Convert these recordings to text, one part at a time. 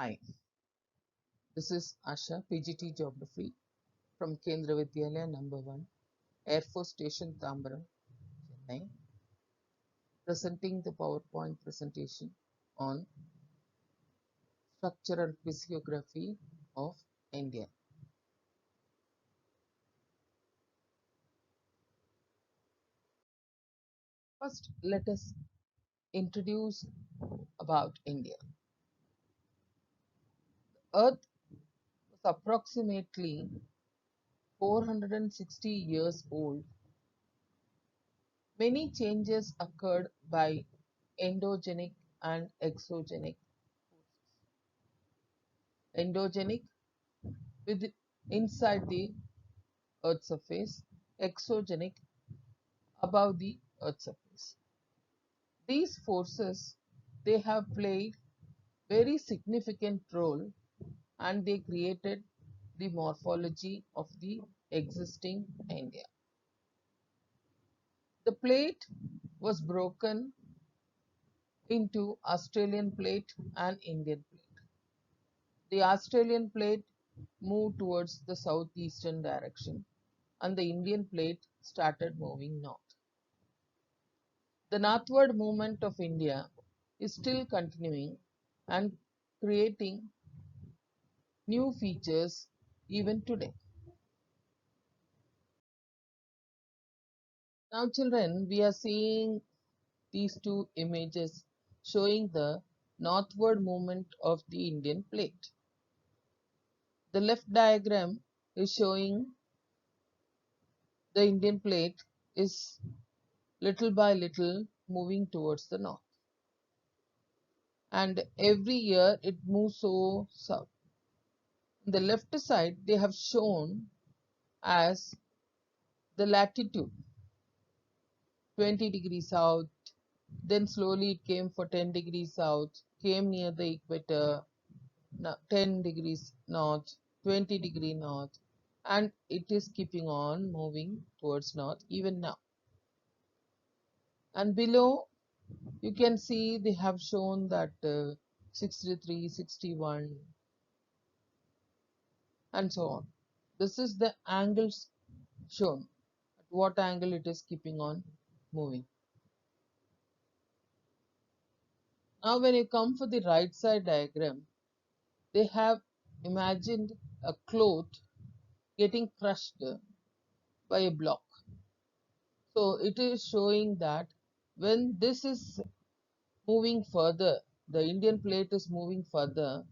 Hi, this is Asha, PGT Geography from Kendra Vidyalaya number 1, Air Force Station Tambaram, Chennai, presenting the PowerPoint presentation on structure and physiography of India. First, let us introduce about India. Earth was approximately 460 years old. Many changes occurred by endogenic and exogenic endogenic with inside the Earth's surface, exogenic above the Earth's surface. These forces they have played very significant role and they created the morphology of the existing India. The plate was broken into Australian plate and Indian plate. The Australian plate moved towards the southeastern direction and the Indian plate started moving north. The northward movement of India is still continuing and creating new features even today. Now children, we are seeing these two images showing the northward movement of the Indian plate. The left diagram is showing the Indian plate is little by little moving towards the north. And every year it moves so south. On the left side, they have shown as the latitude 20 degrees south, then slowly it came for 10 degrees south, came near the equator, 10 degrees north, 20-degree north, and it is keeping on moving towards north even now. And below you can see they have shown that 63, 61 and so on. This is the angles shown, at what angle it is keeping on moving. Now when you come for the right side diagram, they have imagined a cloth getting crushed by a block. So it is showing that when this is moving further, the Indian plate is moving further.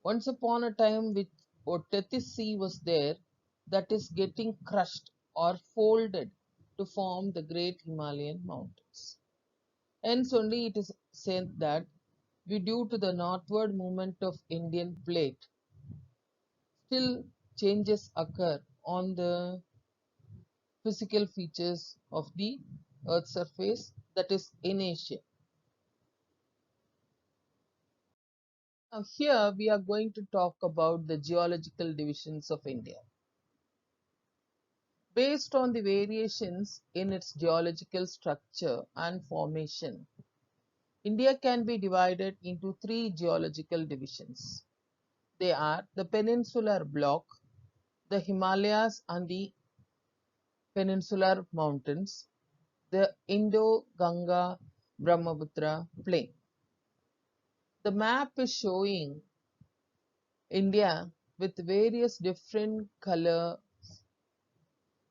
Once upon a time, which Tethys Sea was there, that is getting crushed or folded to form the great Himalayan mountains. Hence only it is said that due to the northward movement of Indian plate, still changes occur on the physical features of the Earth's surface, that is in Asia. Now here we are going to talk about the geological divisions of India. Based on the variations in its geological structure and formation, India can be divided into three geological divisions. They are the peninsular block, the Himalayas and the peninsular mountains, the Indo-Ganga-Brahmaputra plain. The map is showing India with various different colors,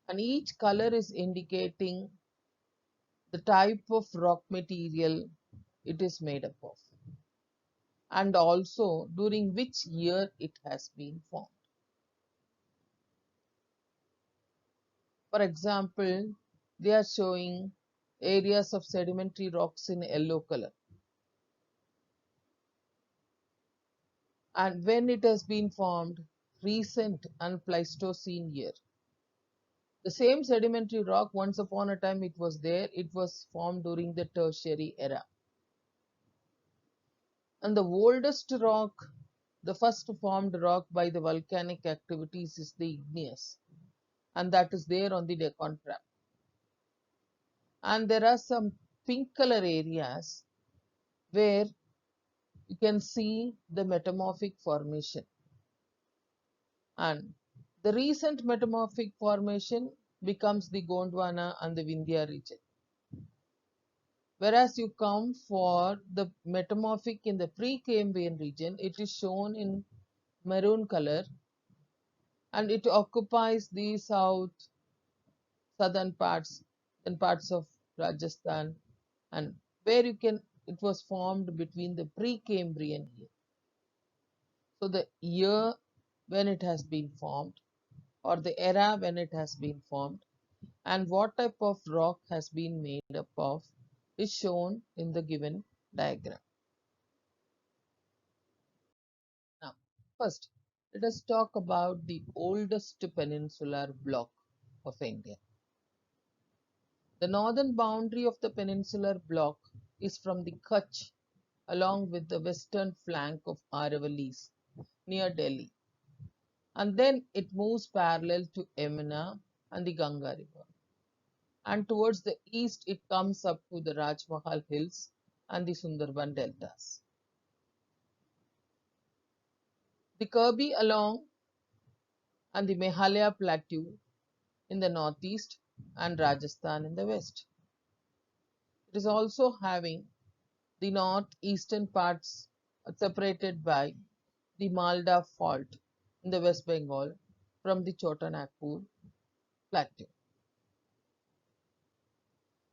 and each color is indicating the type of rock material it is made up of, and also during which year it has been formed. For example, they are showing areas of sedimentary rocks in yellow color, and when it has been formed, recent and Pleistocene year. The same sedimentary rock, once upon a time it was there, it was formed during the Tertiary era. And the oldest rock, the first formed rock by the volcanic activities is the igneous, and that is there on the Deccan Trap. And there are some pink color areas where you can see the metamorphic formation, and the recent metamorphic formation becomes the Gondwana and the Vindhya region. Whereas you come for the metamorphic in the Precambrian region, it is shown in maroon color, and it occupies the southern parts and parts of Rajasthan, and where you can it was formed between the Precambrian year. So the year when it has been formed, or the era when it has been formed, and what type of rock has been made up of is shown in the given diagram. Now, first, let us talk about the oldest peninsular block of India. The northern boundary of the peninsular block is from the Kutch along with the western flank of Aravallis near Delhi, and then it moves parallel to Yamuna and the Ganga river. And towards the east, it comes up to the Rajmahal hills and the Sundarban deltas. The Kirby along and the Meghalaya plateau in the northeast and Rajasthan in the west. It is also having the northeastern parts separated by the Malda fault in the West Bengal from the Chota Nagpur plateau.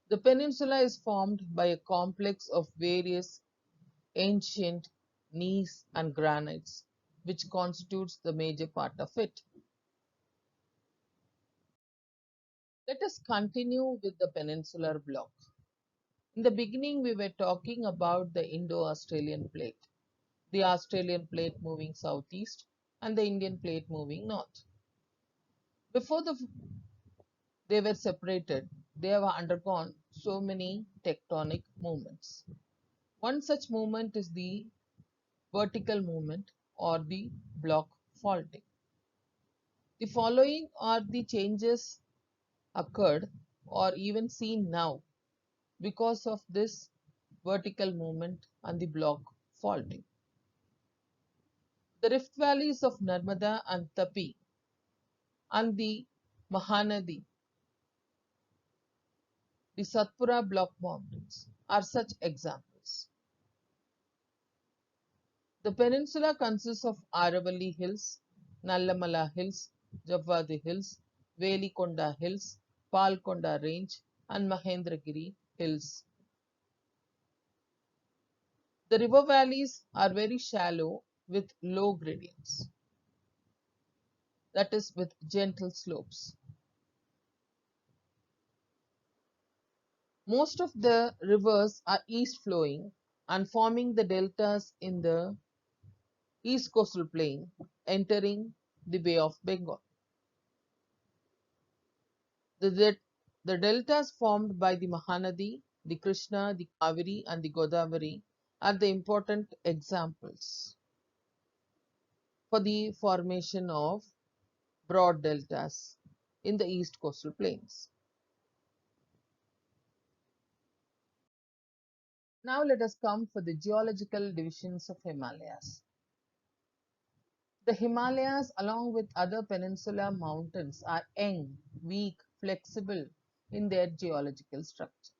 The peninsula is formed by a complex of various ancient gneiss and granites, which constitutes the major part of it. Let us continue with the peninsular block. In the beginning, we were talking about the Indo-Australian plate, the Australian plate moving southeast and the Indian plate moving north. Before they were separated, they have undergone so many tectonic movements. One such movement is the vertical movement or the block faulting. The following are the changes occurred or even seen now because of this vertical movement and the block faulting. The rift valleys of Narmada and Tapi and the Mahanadi, the Satpura block mountains are such examples. The peninsula consists of Aravalli Hills, Nallamala Hills, Javadi Hills, Velikonda Hills, Palkonda Range, and Mahendragiri Hills. The river valleys are very shallow with low gradients, that is, with gentle slopes. Most of the rivers are east flowing and forming the deltas in the east coastal plain, entering the Bay of Bengal. The deltas formed by the Mahanadi, the Krishna, the Kaveri, and the Godavari are the important examples for the formation of broad deltas in the east coastal plains. Now let us come for the geological divisions of Himalayas. The Himalayas, along with other peninsular mountains, are young, weak, flexible in their geological structure.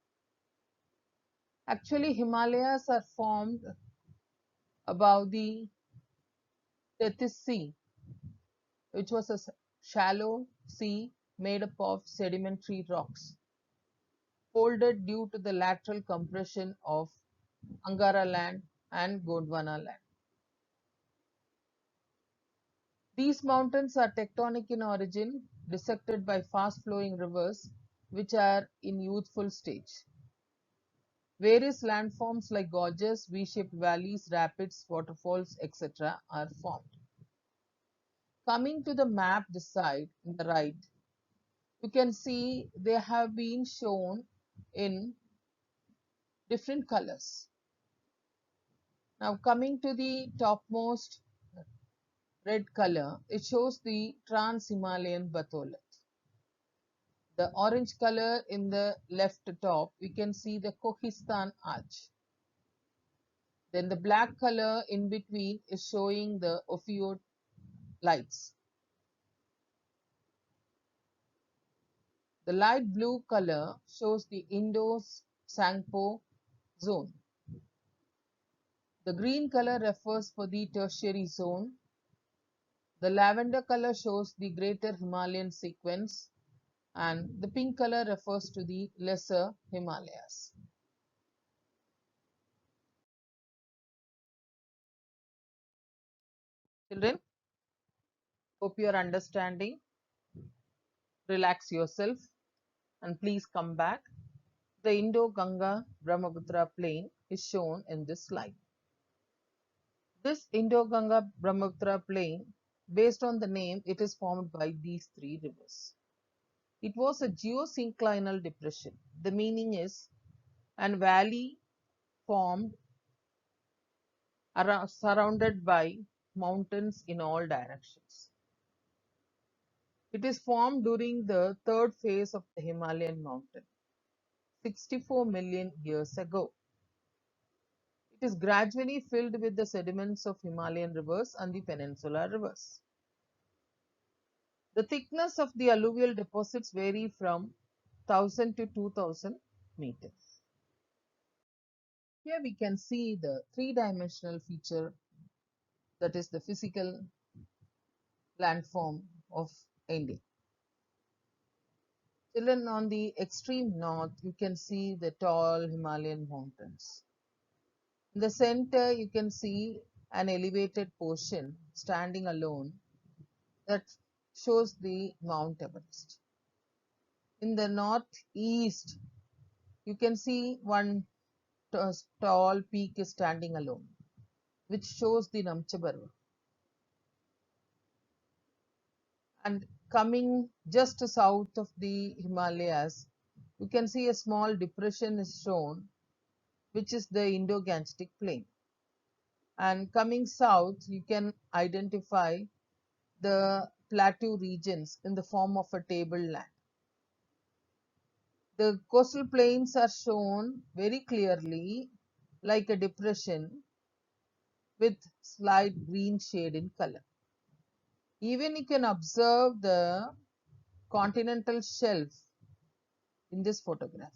Actually, Himalayas are formed above the Tethys Sea, which was a shallow sea made up of sedimentary rocks, folded due to the lateral compression of Angara land and Gondwana land. These mountains are tectonic in origin, dissected by fast-flowing rivers which are in youthful stage. Various landforms like gorges, V-shaped valleys, rapids, waterfalls, etc. are formed. Coming to the map this side, on the right, you can see they have been shown in different colors. Now coming to the topmost red color, it shows the Trans-Himalayan Batholith. The orange color in the left top, we can see the Kohistan Arch. Then the black color in between is showing the ophiot lights. The light blue color shows the Indo-Sangpo zone. The green color refers for the tertiary zone. The lavender color shows the greater Himalayan sequence, and the pink color refers to the lesser Himalayas. Children, hope you are understanding. Relax yourself and please come back. The Indo-Ganga Brahmaputra plain is shown in this slide. This Indo-Ganga Brahmaputra plain, based on the name, it is formed by these three rivers. It was a geosynclinal depression. The meaning is an valley formed surrounded by mountains in all directions. It is formed during the third phase of the Himalayan mountain, 64 million years ago. It is gradually filled with the sediments of Himalayan rivers and the peninsular rivers. The thickness of the alluvial deposits vary from 1000 to 2000 meters. Here we can see the three-dimensional feature, that is the physical landform of India. Children, on the extreme north, you can see the tall Himalayan mountains. In the center, you can see an elevated portion standing alone that shows the Mount Everest. In the northeast, you can see one tall peak is standing alone, which shows the Namcha Barwa. And coming just south of the Himalayas, you can see a small depression is shown, which is the Indo-Gangetic Plain. And coming south, you can identify the plateau regions in the form of a tableland. The coastal plains are shown very clearly like a depression with slight green shade in color. Even you can observe the continental shelf in this photograph.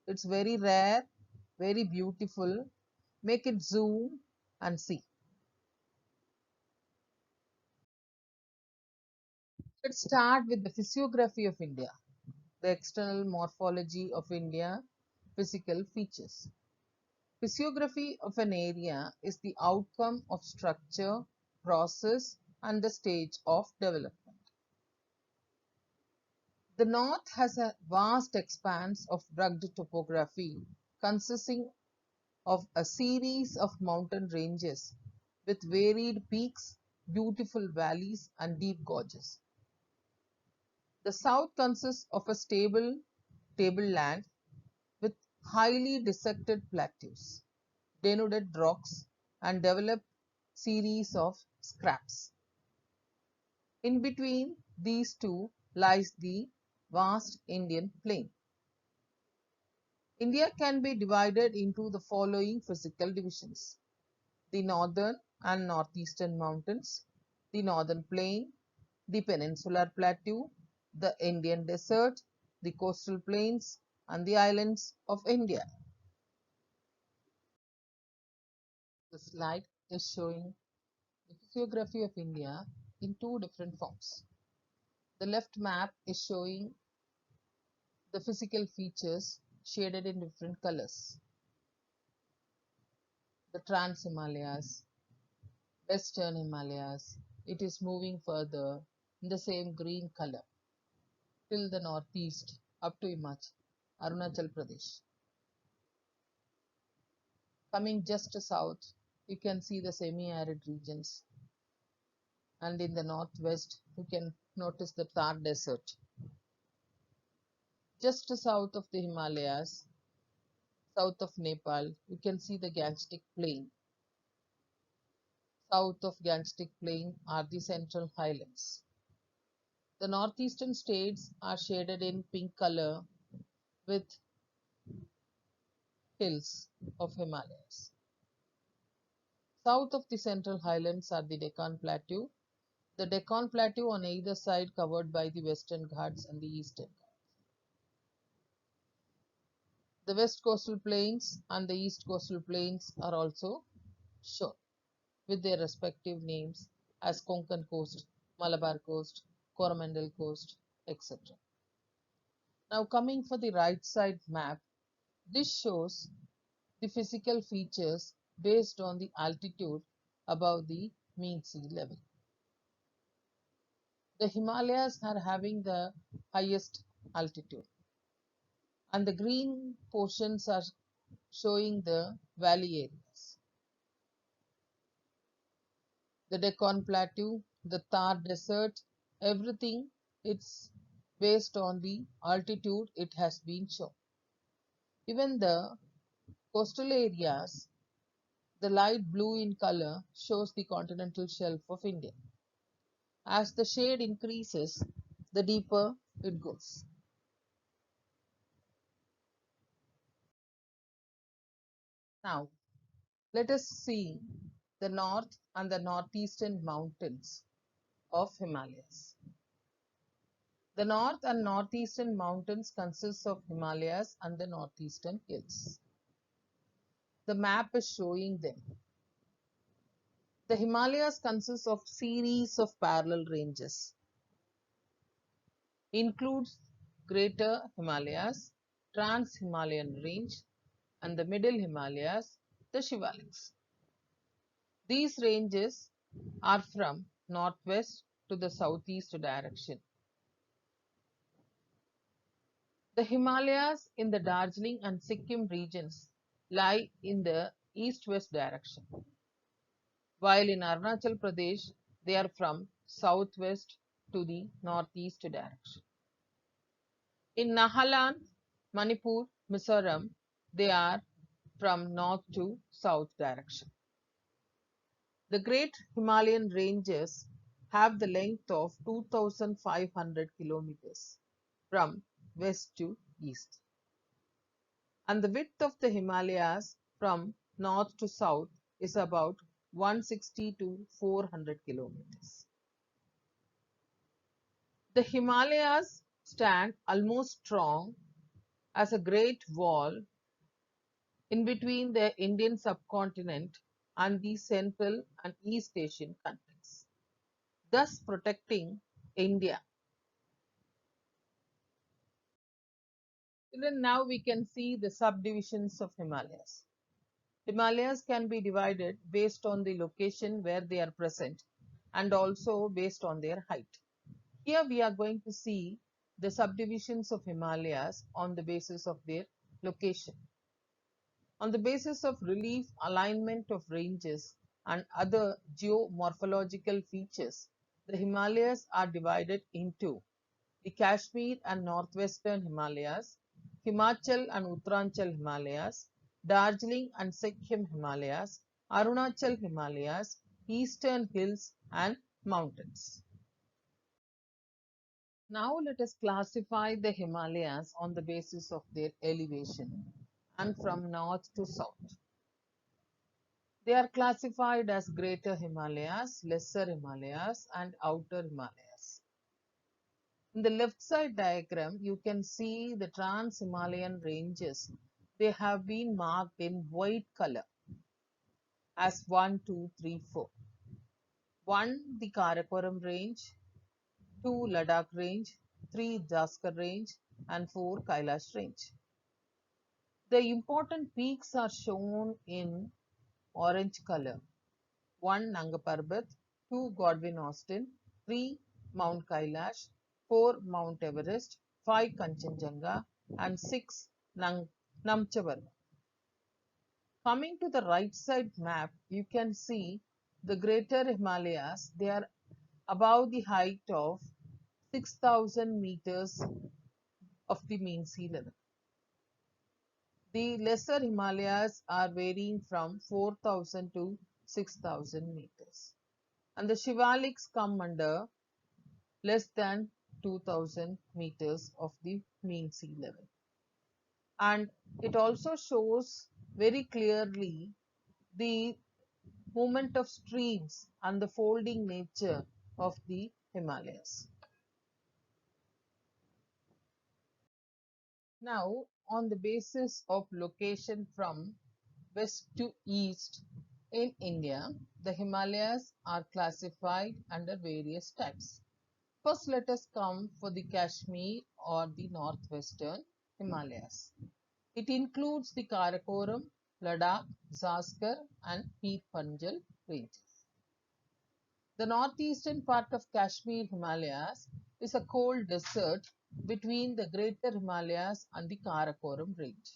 It's very rare, very beautiful. Make it zoom and see. Let's start with the physiography of India, the external morphology of India, physical features. Physiography of an area is the outcome of structure, process, and the stage of development. The north has a vast expanse of rugged topography consisting of a series of mountain ranges with varied peaks, beautiful valleys, and deep gorges. The south consists of a stable tableland with highly dissected plateaus, denuded rocks, and developed series of scraps. In between these two lies the vast Indian plain. India can be divided into the following physical divisions: the northern and northeastern mountains, the northern plain, the peninsular plateau, the Indian desert, the coastal plains, and the islands of India. The slide is showing the physiography of India in two different forms. The left map is showing the physical features shaded in different colors. The Trans Himalayas, Western Himalayas, it is moving further in the same green color till the northeast up to Arunachal Pradesh. Coming just south, you can see the semi-arid regions, and in the northwest you can notice the Thar Desert. Just south of the Himalayas, south of Nepal, you can see the Gangetic Plain. South of Gangetic Plain are the Central Highlands. The northeastern states are shaded in pink color with hills of Himalayas. South of the Central Highlands are the Deccan Plateau. The Deccan Plateau on either side covered by the Western Ghats and the Eastern Ghats. The West Coastal Plains and the East Coastal Plains are also shown with their respective names as Konkan Coast, Malabar Coast, Coromandel Coast, etc. Now coming for the right side map, this shows the physical features based on the altitude above the mean sea level. The Himalayas are having the highest altitude, and the green portions are showing the valley areas. The Deccan Plateau, the Thar Desert, everything it's based on the altitude it has been shown. Even the coastal areas, the light blue in color shows the continental shelf of India. As the shade increases, the deeper it goes. Now, let us see the north and the northeastern mountains of Himalayas. The north and northeastern mountains consist of Himalayas and the northeastern hills. The map is showing them. The Himalayas consist of series of parallel ranges. Includes Greater Himalayas, Trans-Himalayan Range, and the Middle Himalayas, the Shivaliks. These ranges are from northwest to the southeast direction. The Himalayas in the Darjeeling and Sikkim regions lie in the east-west direction, while in Arunachal Pradesh they are from southwest to the northeast direction. In Nagaland, Manipur, Mizoram, they are from north to south direction. The Great Himalayan Ranges have the length of 2,500 kilometers from west to east, and the width of the Himalayas from north to south is about 160 to 400 kilometers. The Himalayas stand almost strong as a great wall in between the Indian subcontinent and the Central and East Asian countries, thus protecting India. Then now we can see the subdivisions of Himalayas. Himalayas can be divided based on the location where they are present and also based on their height. Here we are going to see the subdivisions of Himalayas on the basis of their location. On the basis of relief, alignment of ranges, and other geomorphological features, the Himalayas are divided into the Kashmir and Northwestern Himalayas, Himachal and Uttaranchal Himalayas, Darjeeling and Sikkim Himalayas, Arunachal Himalayas, Eastern Hills and Mountains. Now let us classify the Himalayas on the basis of their elevation and from north to south. They are classified as Greater Himalayas, Lesser Himalayas, and Outer Himalayas. In the left side diagram, you can see the Trans-Himalayan ranges. They have been marked in white color as 1, 2, 3, 4. 1, the Karakoram range, 2, Ladakh range, 3, Jaskar range, and 4, Kailash range. The important peaks are shown in orange color. 1, Nanga Parbat, 2, Godwin Austen, 3, Mount Kailash, 4, Mount Everest, 5, Kanchenjunga, and 6, Namchavarma. Coming to the right side map, you can see the Greater Himalayas. They are above the height of 6,000 meters of the mean sea level. The Lesser Himalayas are varying from 4,000 to 6,000 meters. And the Shivaliks come under less than 2,000 meters of the mean sea level. And it also shows very clearly the movement of streams, and the folding nature of the Himalayas. Now, on the basis of location from west to east in India, the Himalayas are classified under various types. First, let us come for the Kashmir or the northwestern Himalayas. It includes the Karakoram, Ladakh, Zanskar, and Pir Panjal ranges. The northeastern part of Kashmir Himalayas is a cold desert between the Greater Himalayas and the Karakoram range.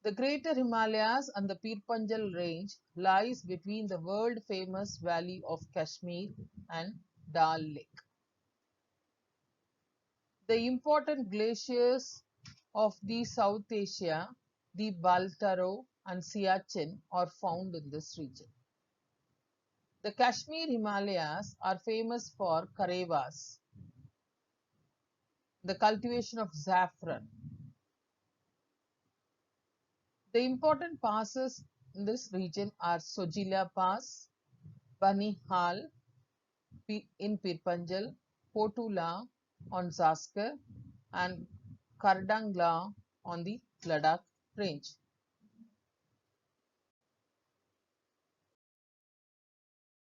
The Greater Himalayas and the Pir Panjal range lies between the world-famous Valley of Kashmir and Dal Lake. The important glaciers of the South Asia, the Baltaro and Siachen, are found in this region. The Kashmir Himalayas are famous for karevas, the cultivation of saffron. The important passes in this region are Sojila Pass, Banihal in Pir Panjal, Potula on Zanskar, and Kardangla on the Ladakh range.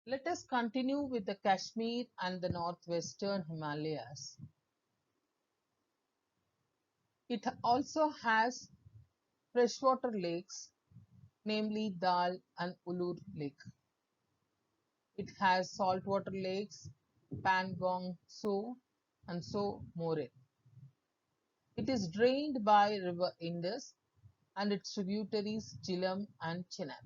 Let us continue with the Kashmir and the northwestern Himalayas. It also has freshwater lakes, namely Dal and Ulur Lake. It has saltwater lakes, Pangong So and So More. It is drained by river Indus and its tributaries Jhelum and Chenab.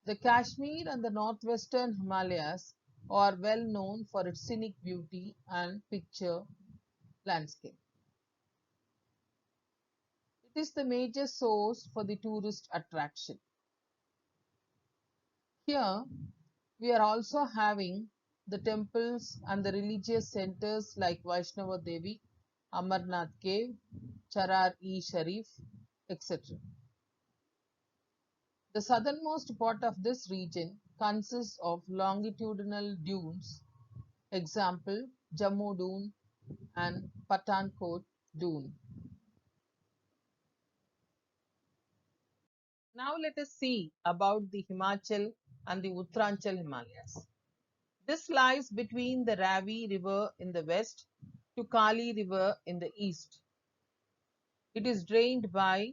The Kashmir and the northwestern Himalayas are well known for its scenic beauty and picture landscape. It is the major source for the tourist attraction. Here, we are also having the temples and the religious centers like Vaishnava Devi, Amarnath Cave, Charar-e-Sharif, etc. The southernmost part of this region consists of longitudinal dunes, example Jammu Dune and Pathankot Dune. Now let us see about the Himachal and the Uttaranchal Himalayas. This lies between the Ravi River in the west to Kali River in the east. It is drained by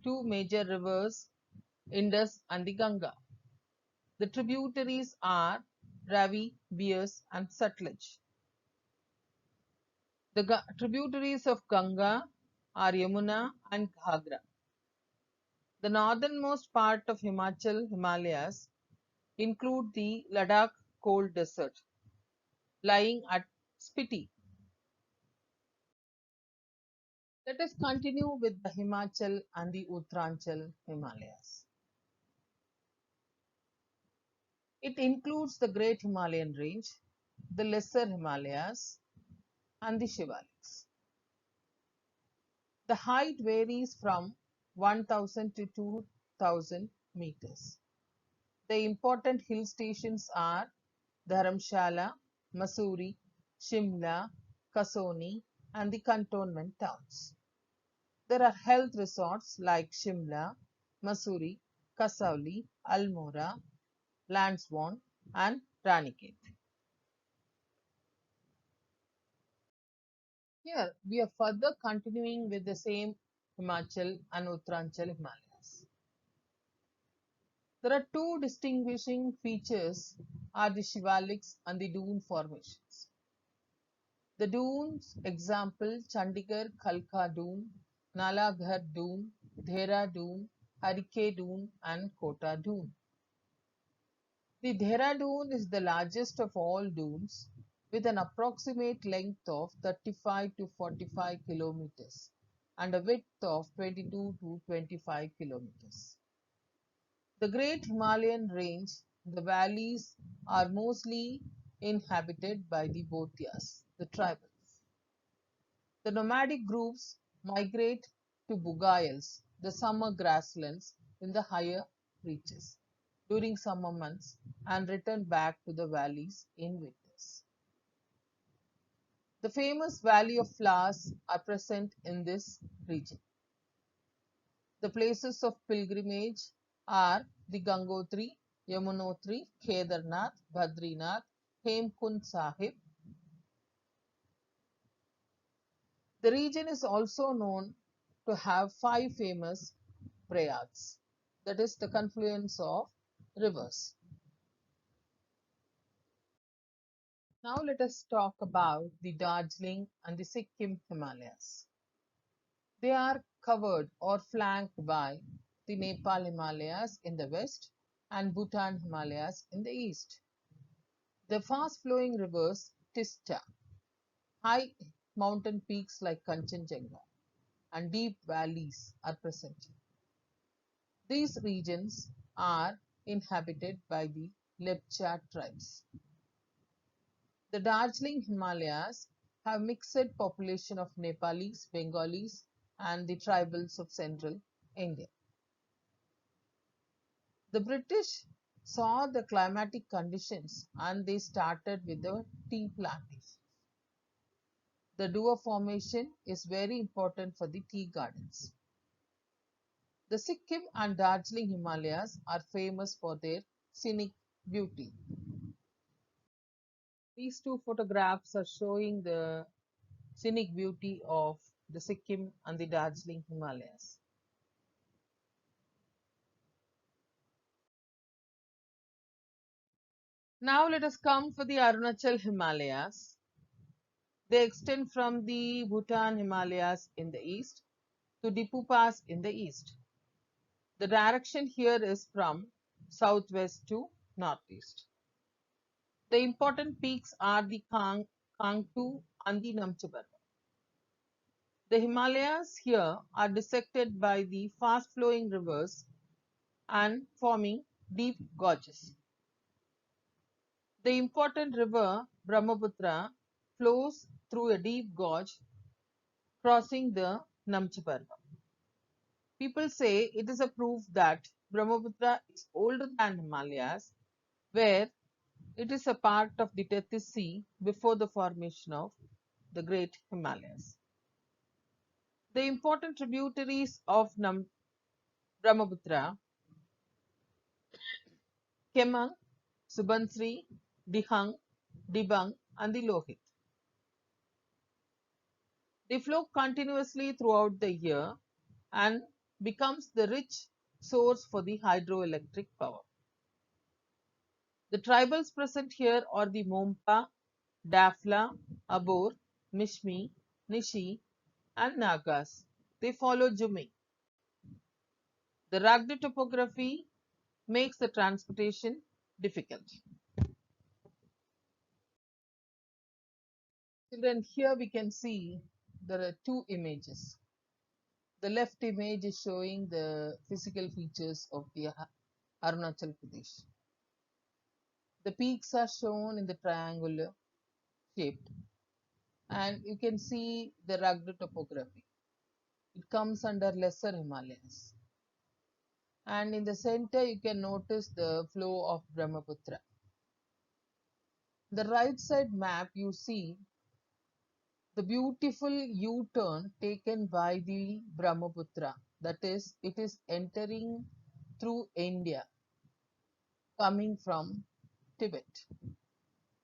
two major rivers, Indus and the Ganga. The tributaries are Ravi, Beas and Sutlej. The tributaries of Ganga are Yamuna and Ghagra. The northernmost part of Himachal Himalayas include the Ladakh cold desert, lying at Spiti. Let us continue with the Himachal and the Uttaranchal Himalayas. It includes the Great Himalayan Range, the Lesser Himalayas, and the Shivaliks. The height varies from 1000 to 2000 meters. The important hill stations are Dharamshala, Mussoorie, Shimla, Kasoni, and the cantonment towns. There are health resorts like Shimla, Mussoorie, Kasauli, Almora, Lansdowne, and Ranikhet. Here we are further continuing with the same Himachal and Uttaranchal Himalayas. There are two distinguishing features are the Shivaliks and the dune formations. The dunes, example Chandigarh Khalkha Dune, Nalagarh Dune, Dhera Dune, Harike Dune, and Kota Dune. The Dhera Dune is the largest of all dunes with an approximate length of 35 to 45 kilometers and a width of 22 to 25 kilometers. The Great Himalayan Range, the valleys are mostly inhabited by the Bhotias, the tribals. The nomadic groups migrate to Bugayals, the summer grasslands in the higher reaches during summer months and return back to the valleys in winters. The famous Valley of Flowers are present in this region. The places of pilgrimage are the Gangotri, Yamunotri, Kedarnath, Badrinath, Hemkund Sahib. The region is also known to have five famous prayags, that is the confluence of rivers. Now let us talk about the Darjeeling and the Sikkim Himalayas. They are covered or flanked by the Nepal Himalayas in the west and Bhutan Himalayas in the east. The fast-flowing rivers Tista, high mountain peaks like Kanchenjunga, and deep valleys are present. These regions are inhabited by the Lepcha tribes. The Darjeeling Himalayas have mixed population of Nepalis, Bengalis, and the tribals of central India. The British saw the climatic conditions and they started with the tea plantations. The Dua formation is very important for the tea gardens. The Sikkim and Darjeeling Himalayas are famous for their scenic beauty. These two photographs are showing the scenic beauty of the Sikkim and the Darjeeling Himalayas. Now let us come for the Arunachal Himalayas. They extend from the Bhutan Himalayas in the east to Dipu Pass in the east. The direction here is from southwest to northeast. The important peaks are the Kangtu and the Namcha. The Himalayas here are dissected by the fast-flowing rivers and forming deep gorges. The important river Brahmaputra flows through a deep gorge crossing the Namcha. People say it is a proof that Brahmaputra is older than Himalayas, where it is a part of the Tethys Sea before the formation of the Great Himalayas. The important tributaries of Brahmaputra, Kemang, Subansiri, Dihang, Dibang, and the Lohit. They flow continuously throughout the year and becomes the rich source for the hydroelectric power. The tribals present here are the Mompa, Dafla, Abor, Mishmi, Nishi, and Nagas. They follow Jumi. The rugged topography makes the transportation difficult. Children, here we can see there are two images. The left image is showing the physical features of the Arunachal Pradesh. The peaks are shown in the triangular shape and you can see the rugged topography. It comes under Lesser Himalayas. And in the center you can notice the flow of Brahmaputra. The right side map you see the beautiful U-turn taken by the Brahmaputra. That is, it is entering through India, coming from Tibet.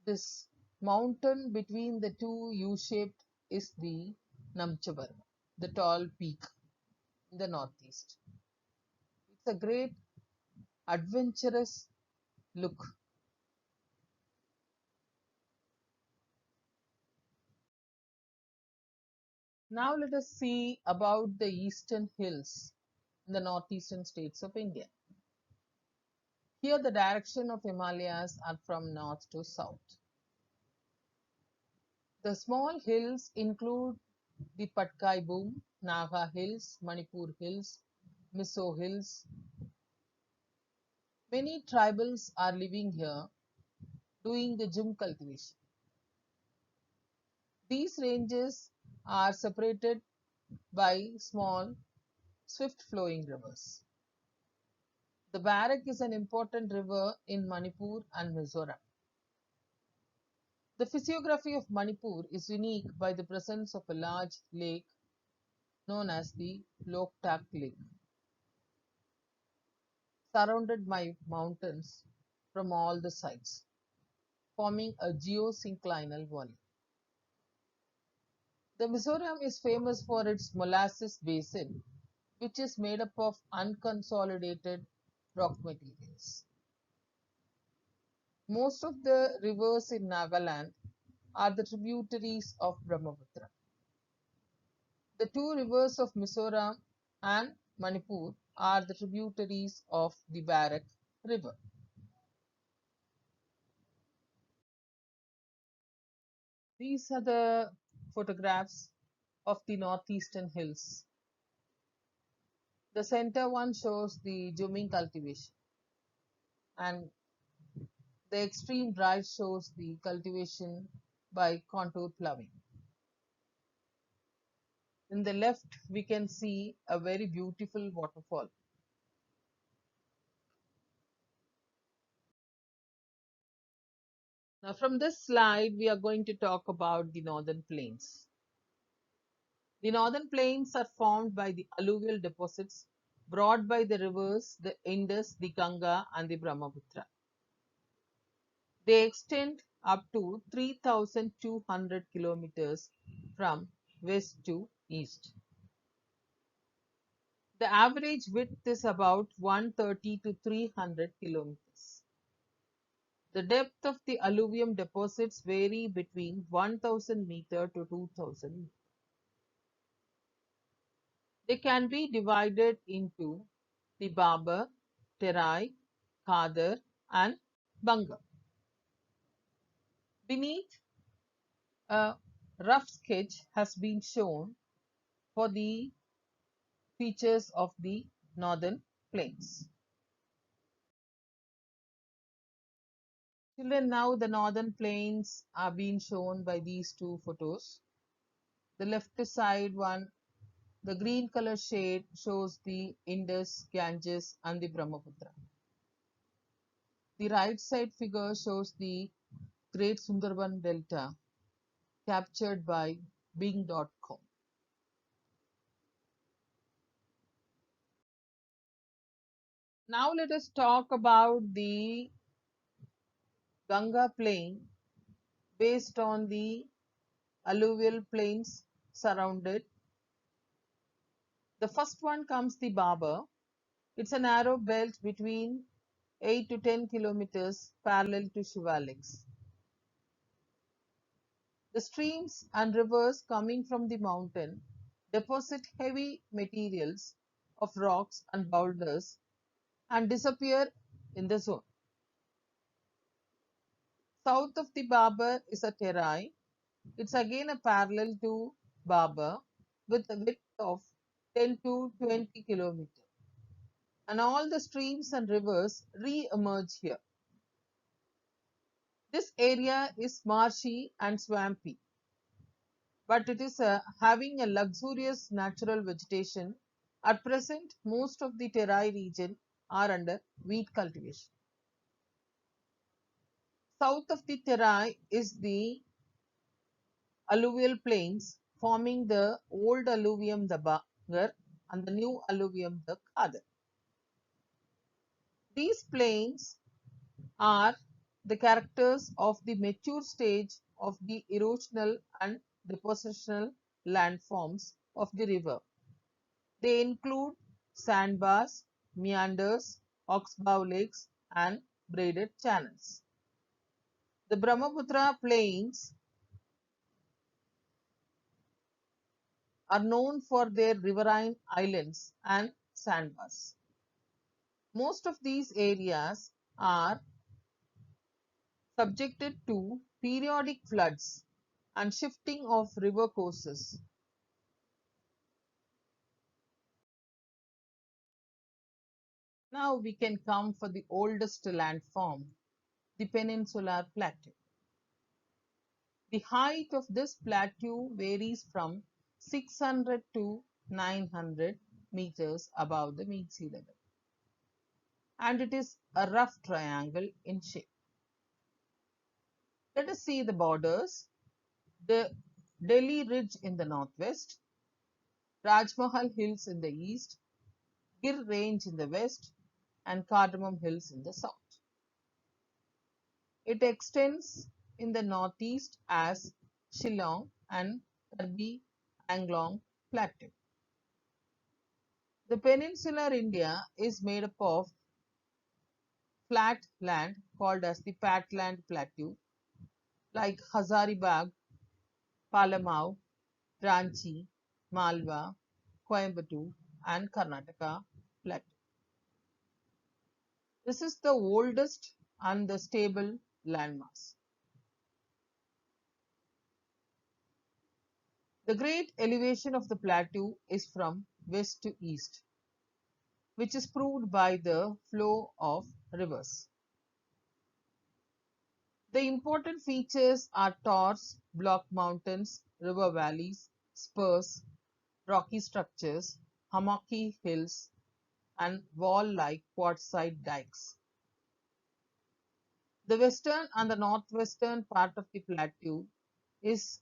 This mountain between the two U-shaped is the Namchabar, the tall peak in the northeast. It's a great adventurous look. Now let us see about the eastern hills in the northeastern states of India. Here the direction of Himalayas are from north to south. The small hills include the Patkai Boom, Naga Hills, Manipur Hills, Miso Hills. Many tribals are living here doing the jhum cultivation. These ranges are separated by small, swift flowing rivers. The Barak is an important river in Manipur and Mizoram. The physiography of Manipur is unique by the presence of a large lake known as the Loktak Lake, surrounded by mountains from all the sides, forming a geosynclinal valley. The Mizoram is famous for its molasses basin, which is made up of unconsolidated rock materials. Most of the rivers in Nagaland are the tributaries of Brahmaputra. The two rivers of Mizoram and Manipur are the tributaries of the Barak River. These are the photographs of the northeastern hills. The center one shows the Juming cultivation, and the extreme right shows the cultivation by contour ploughing. In the left, we can see a very beautiful waterfall. Now, from this slide, we are going to talk about the northern plains. The northern plains are formed by the alluvial deposits brought by the rivers, the Indus, the Ganga, and the Brahmaputra. They extend up to 3,200 kilometers from west to east. The average width is about 130 to 300 kilometers. The depth of the alluvium deposits vary between 1000 meter to 2000. They can be divided into the Babar, Terai, Khadar, and Banga. Beneath, a rough sketch has been shown for the features of the northern plains. Children, now the northern plains are being shown by these two photos. The left side one, the green color shade shows the Indus, Ganges, and the Brahmaputra. The right side figure shows the Great Sundarban Delta captured by Bing.com. Now let us talk about the Ganga plain based on the alluvial plains surrounded. The first one comes the Babar. It's a narrow belt between 8 to 10 kilometers parallel to Shivaliks. The streams and rivers coming from the mountain deposit heavy materials of rocks and boulders and disappear in the zone. South of the Babar is a Terai. It's again a parallel to Babar with a width of 10 to 20 kilometers. And all the streams and rivers re-emerge here. This area is marshy and swampy, but it is having a luxurious natural vegetation. At present, most of the Terai region are under wheat cultivation. South of the Terai is the alluvial plains forming the old alluvium the Bangar and the new alluvium the Khadar. These plains are the characters of the mature stage of the erosional and depositional landforms of the river. They include sandbars, meanders, oxbow lakes, and braided channels. The Brahmaputra plains are known for their riverine islands and sandbars. Most of these areas are subjected to periodic floods and shifting of river courses. Now we can come for the oldest landform, the Peninsular Plateau. The height of this plateau varies from 600 to 900 meters above the mean sea level. and it is a rough triangle in shape. Let us see the borders. The Delhi Ridge in the northwest, Rajmahal Hills in the east, Gir Range in the west, and Cardamom Hills in the south. It extends in the northeast as Shillong and Karbi Anglong Plateau. The peninsular India is made up of flat land called as the Patland Plateau, like Hazaribagh, Palamau, Ranchi, Malwa, Coimbatore, and Karnataka Plateau. This is the oldest and the stable landmass. The great elevation of the plateau is from west to east, which is proved by the flow of rivers. The important features are tors, block mountains, river valleys, spurs, rocky structures, hummocky hills, and wall-like quartzite dikes. The western and the northwestern part of the plateau is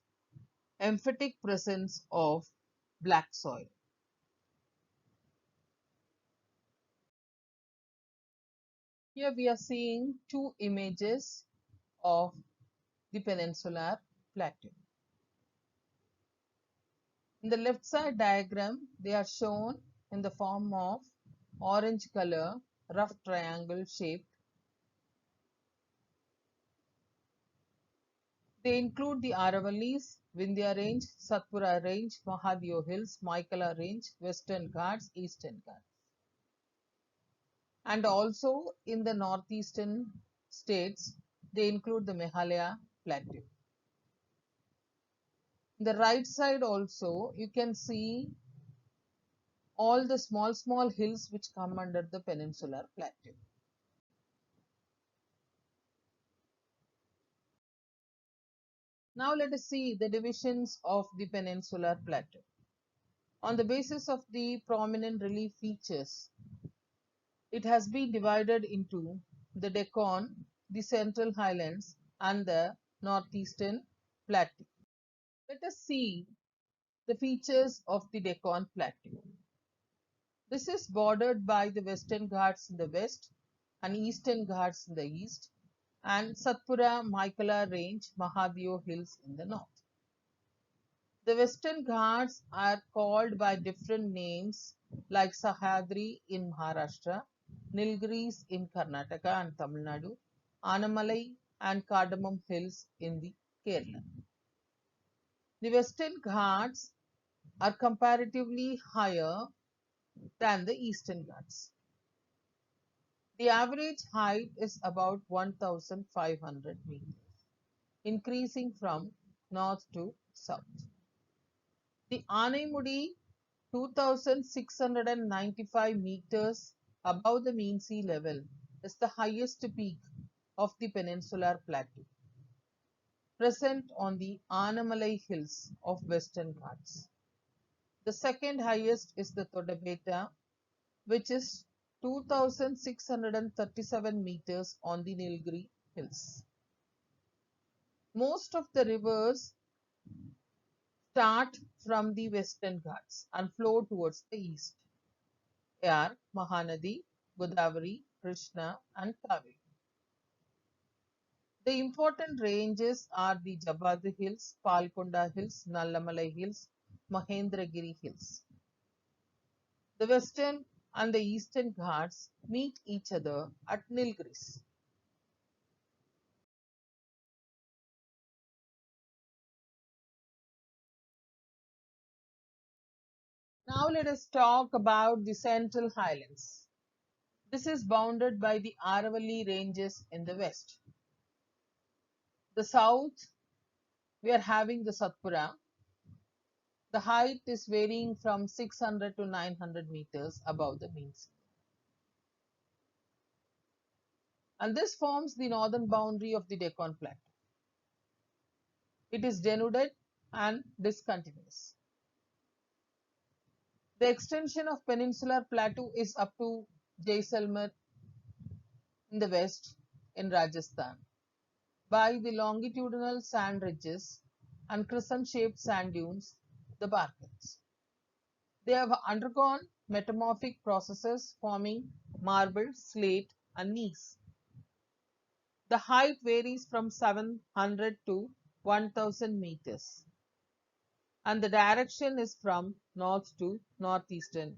emphatic presence of black soil. Here we are seeing two images of the peninsular plateau. In the left side diagram, they are shown in the form of orange color, rough triangle shaped. They include the Aravallis, Vindhya Range, Satpura Range, Mahadev Hills, Maikala Range, Western Ghats, Eastern Ghats. And also in the northeastern states, they include the Meghalaya Plateau. The right side also, you can see all the small hills which come under the peninsular plateau. Now let us see the divisions of the peninsular plateau. On the basis of the prominent relief features, it has been divided into the Deccan, the Central Highlands, and the Northeastern Plateau. Let us see the features of the Deccan Plateau. This is bordered by the Western Ghats in the west and Eastern Ghats in the east, and Satpura Maikala Range, Mahadev Hills in the north. The Western Ghats are called by different names like Sahyadri in Maharashtra, Nilgiris in Karnataka and Tamil Nadu, Anamalai and Cardamom Hills in the Kerala. The Western Ghats are comparatively higher than the Eastern Ghats. The average height is about 1,500 meters, increasing from north to south. The Anaimudi, 2,695 meters above the mean sea level, is the highest peak of the peninsular plateau, present on the Anamalai Hills of Western Ghats. The second highest is the Todabeta, which is 2,637 meters on the Nilgiri Hills. Most of the rivers start from the Western Ghats and flow towards the east. They are Mahanadi, Godavari, Krishna, and Kaveri. The important ranges are the Jabadi Hills, Palkonda Hills, Nallamalai Hills, Mahendragiri Hills. The Western and the Eastern Ghats meet each other at Nilgiris. Now let us talk about the Central Highlands. This is bounded by the Aravalli Ranges in the west. The south, we are having the Satpura. The height is varying from 600 to 900 meters above the mean sea. And this forms the northern boundary of the Deccan Plateau. It is denuded and discontinuous. The extension of peninsular plateau is up to Jaisalmer in the west in Rajasthan by the longitudinal sand ridges and crescent-shaped sand dunes, the Balkans. They have undergone metamorphic processes forming marble, slate, and gneiss. The height varies from 700 to 1000 meters, and the direction is from north to northeastern.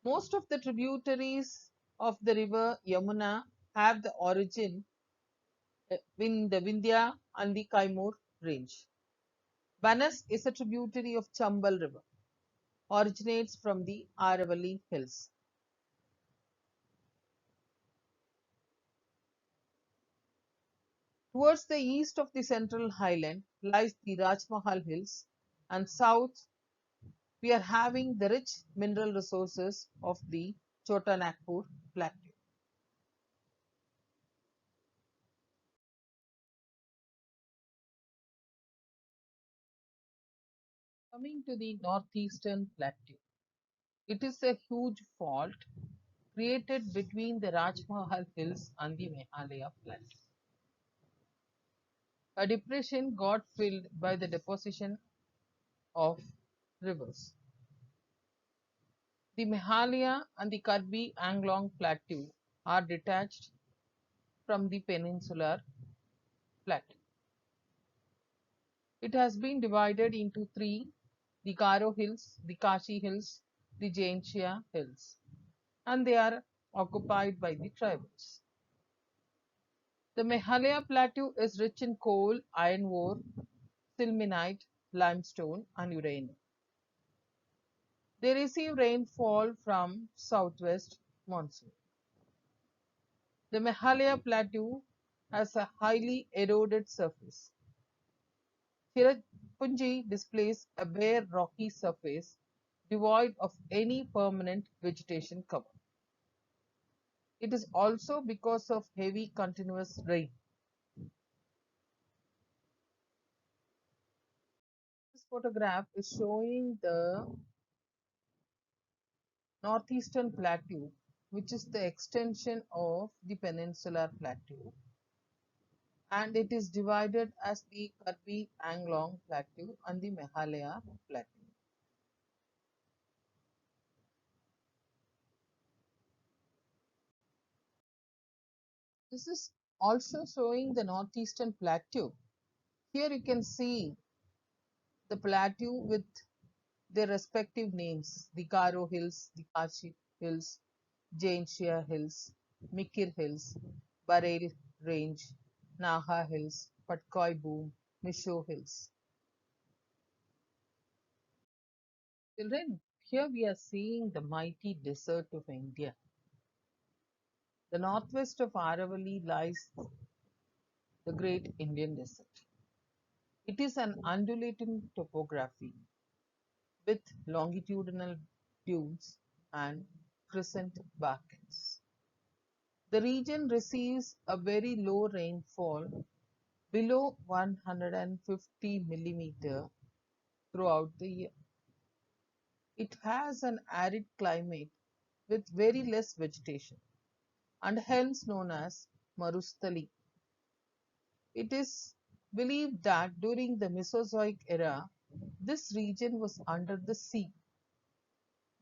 Most of the tributaries of the river Yamuna have the origin in the Vindhya and the Kaimur range. Banas is a tributary of Chambal River, originates from the Aravalli Hills. Towards the east of the central highland lies the Rajmahal Hills, and south we are having the rich mineral resources of the Chota Nagpur Plateau. Coming to the northeastern plateau, it is a huge fault created between the Rajmahal Hills and the Meghalaya Plateau. A depression got filled by the deposition of rivers. The Meghalaya and the Karbi Anglong Plateau are detached from the peninsular plateau. It has been divided into three: the Garo Hills, the Kashi Hills, the Jaintia Hills, and they are occupied by the tribals. The Meghalaya Plateau is rich in coal, iron ore, sillimanite, limestone, and uranium. They receive rainfall from southwest monsoon. The Meghalaya Plateau has a highly eroded surface. Cherrapunji displays a bare rocky surface devoid of any permanent vegetation cover. It is also because of heavy continuous rain. This photograph is showing the northeastern plateau, which is the extension of the peninsular plateau, and it is divided as the Karbi Anglong Plateau and the Meghalaya Plateau. This is also showing the northeastern plateau. Here you can see the plateau with their respective names: the Garo Hills, the Kashi Hills, Jaintia Hills, Mikir Hills, Bareil Range, Naha Hills, Patkoi Boom, Misho Hills. Children, here we are seeing the mighty desert of India. The northwest of Aravalli lies the great Indian desert. It is an undulating topography with longitudinal dunes and crescent Balkans. The region receives a very low rainfall, below 150 millimeter, throughout the year. It has an arid climate with very less vegetation and hence known as Marusthali. It is believed that during the Mesozoic era, this region was under the sea.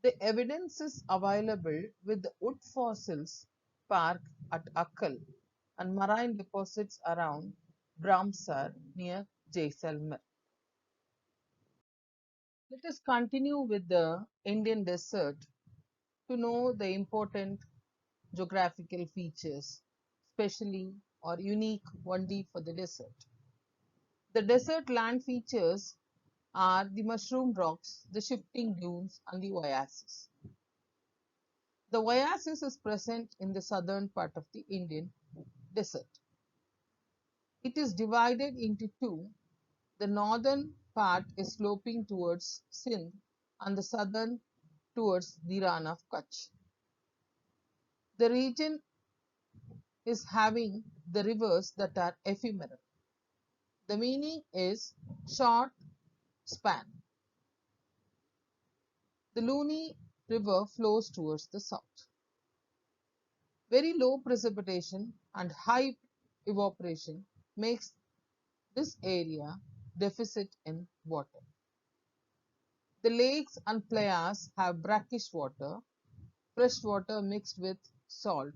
The evidence is available with the wood fossils park at Akkal and marine deposits around Bramsar near Jaisalmer. Let us continue with the Indian desert to know the important geographical features, specially or unique only for the desert. The desert land features are the mushroom rocks, the shifting dunes, and the oases. The oasis is present in the southern part of the Indian desert. It is divided into two. The northern part is sloping towards Sindh and the southern towards the Ran of Kutch. The region is having the rivers that are ephemeral. The meaning is short span. The Luni River flows towards the south. Very low precipitation and high evaporation makes this area deficit in water. The lakes and playas have brackish water, fresh water mixed with salt,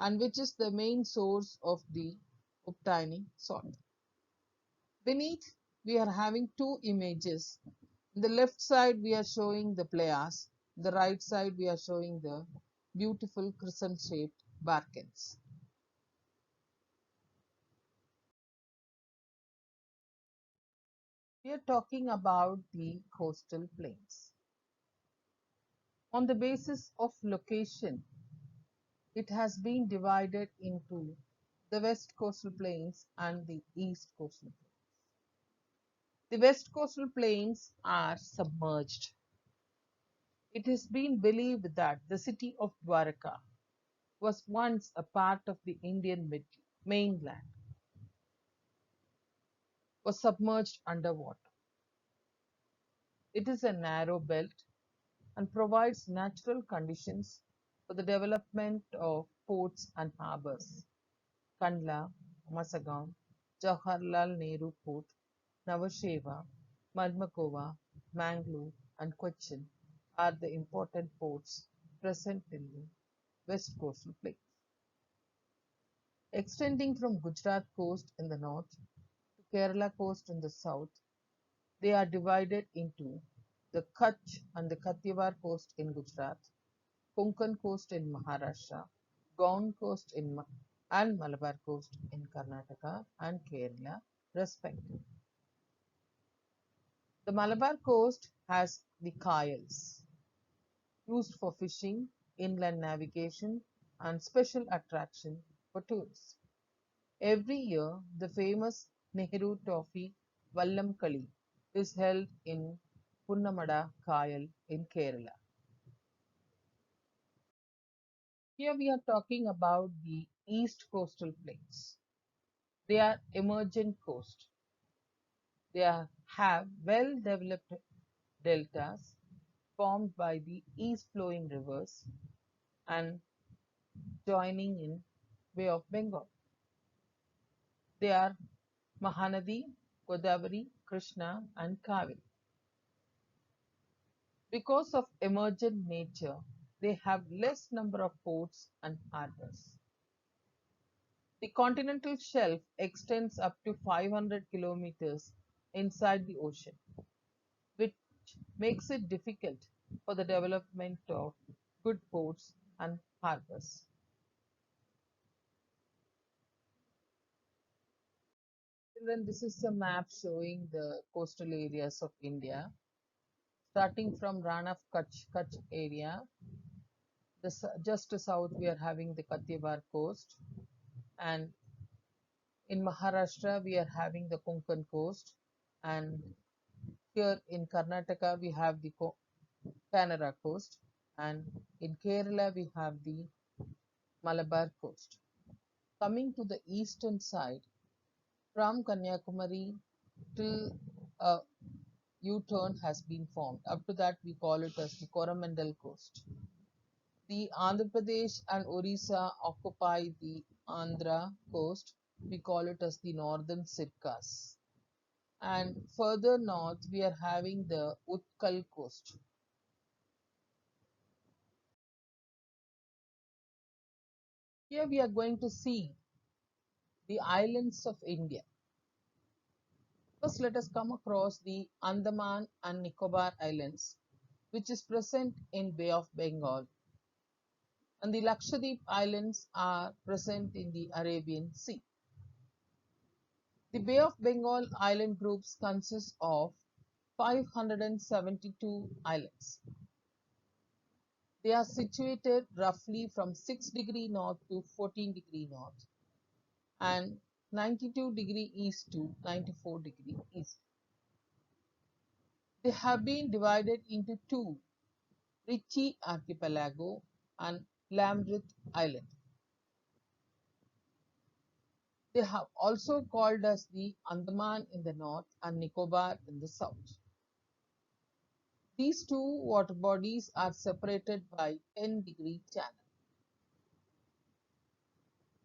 and which is the main source of the obtaining salt. Beneath, we are having two images. In the left side, we are showing the playas. The right side, we are showing the beautiful crescent-shaped barkens. We are talking about the coastal plains. On the basis of location, it has been divided into the west coastal plains and the east coastal plains. The west coastal plains are submerged. It has been believed that the city of Dwarka was once a part of the Indian mainland, was submerged underwater. It is a narrow belt and provides natural conditions for the development of ports and harbors. Kandla, Masagan, Jawaharlal Nehru Port, Navasheva, Marmakova, Mangalore, and Cochin are the important ports present in the west coastal plain. Extending from Gujarat coast in the north to Kerala coast in the south, they are divided into the Kutch and the Kathiawar coast in Gujarat, Konkan coast in Maharashtra, Goan coast and Malabar coast in Karnataka and Kerala, respectively. The Malabar coast has the Kayals, used for fishing, inland navigation, and special attraction for tourists. Every year, the famous Nehru Trophy Vallam Kali is held in Punnamada Kayal in Kerala. Here we are talking about the east coastal plains. They are emergent coast. They have well developed deltas formed by the east flowing rivers and joining in Bay of Bengal. They are Mahanadi, Godavari, Krishna, and Kaveri. Because of emergent nature, they have less number of ports and harbors. The continental shelf extends up to 500 kilometers inside the ocean, which makes it difficult for the development of good ports and harbors. Then this is a map showing the coastal areas of India. Starting from Rana of Kutch area, just to south we are having the Kathiawar coast, and in Maharashtra we are having the Konkan coast, and here in Karnataka we have the Canara coast, and in Kerala we have the Malabar coast. Coming to the eastern side, from Kanyakumari till a U-turn has been formed. Up to that we call it as the Coromandel coast. The Andhra Pradesh and Orissa occupy the Andhra coast. We call it as the northern Sirkas. And further north, we are having the Utkal coast. Here we are going to see the islands of India. First, let us come across the Andaman and Nicobar Islands, which is present in Bay of Bengal. And the Lakshadweep Islands are present in the Arabian Sea. The Bay of Bengal island groups consists of 572 islands. They are situated roughly from 6° north to 14° north and 92° east to 94° east. They have been divided into two, Ritchie Archipelago and Lamrith Island. They have also called as the Andaman in the north and Nicobar in the south. These two water bodies are separated by 10-degree channel.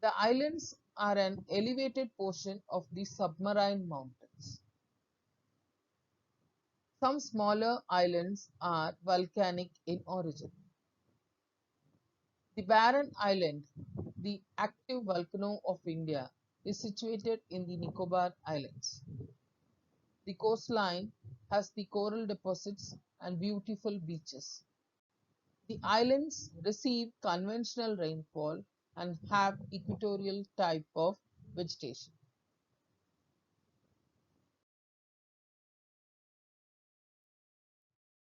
The islands are an elevated portion of the submarine mountains. Some smaller islands are volcanic in origin. The Barren Island, the active volcano of India, is situated in the Nicobar Islands. The coastline has the coral deposits and beautiful beaches. The islands receive conventional rainfall and have equatorial type of vegetation.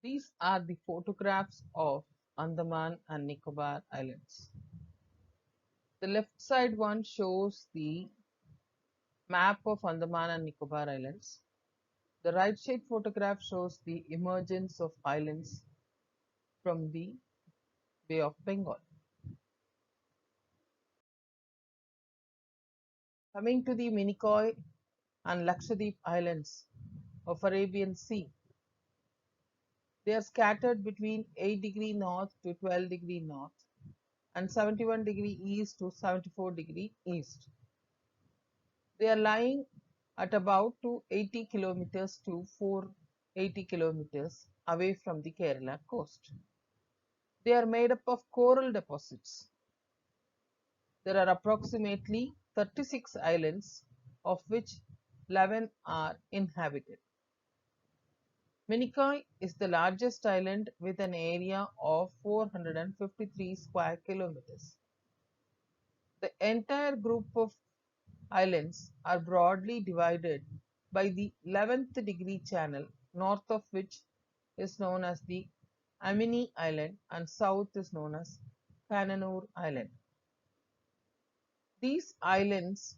These are the photographs of Andaman and Nicobar Islands. The left side one shows the map of Andaman and Nicobar Islands. The right side photograph shows the emergence of islands from the Bay of Bengal. Coming to the Minicoy and Lakshadweep Islands of Arabian Sea, they are scattered between 8° north to 12° north and 71° east to 74° east. They are lying at about 280 kilometers to 480 kilometers away from the Kerala coast. They are made up of coral deposits. There are approximately 36 islands, of which 11 are inhabited. Minicoy is the largest island with an area of 453 square kilometers. The entire group of islands are broadly divided by the 11th degree channel, north of which is known as the Amini Island and south is known as Kannanur Island. These islands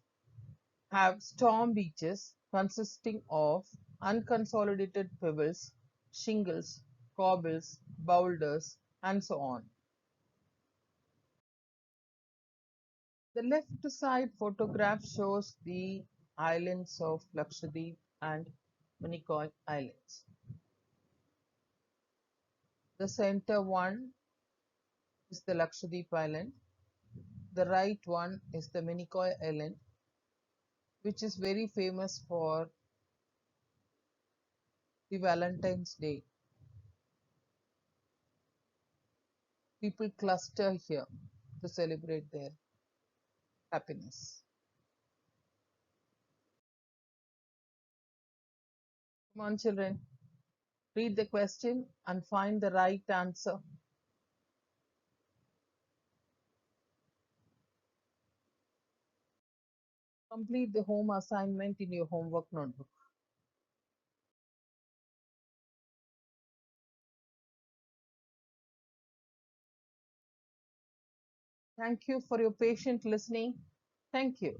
have storm beaches consisting of unconsolidated pebbles, shingles, cobbles, boulders, and so on. The left side photograph shows the islands of Lakshadweep and Minicoy Islands. The center one is the Lakshadweep Island. The right one is the Minicoy Island, which is very famous for the Valentine's Day. People cluster here to celebrate their happiness. Come on, children, read the question and find the right answer. Complete the home assignment in your homework notebook. Thank you for your patient listening. Thank you.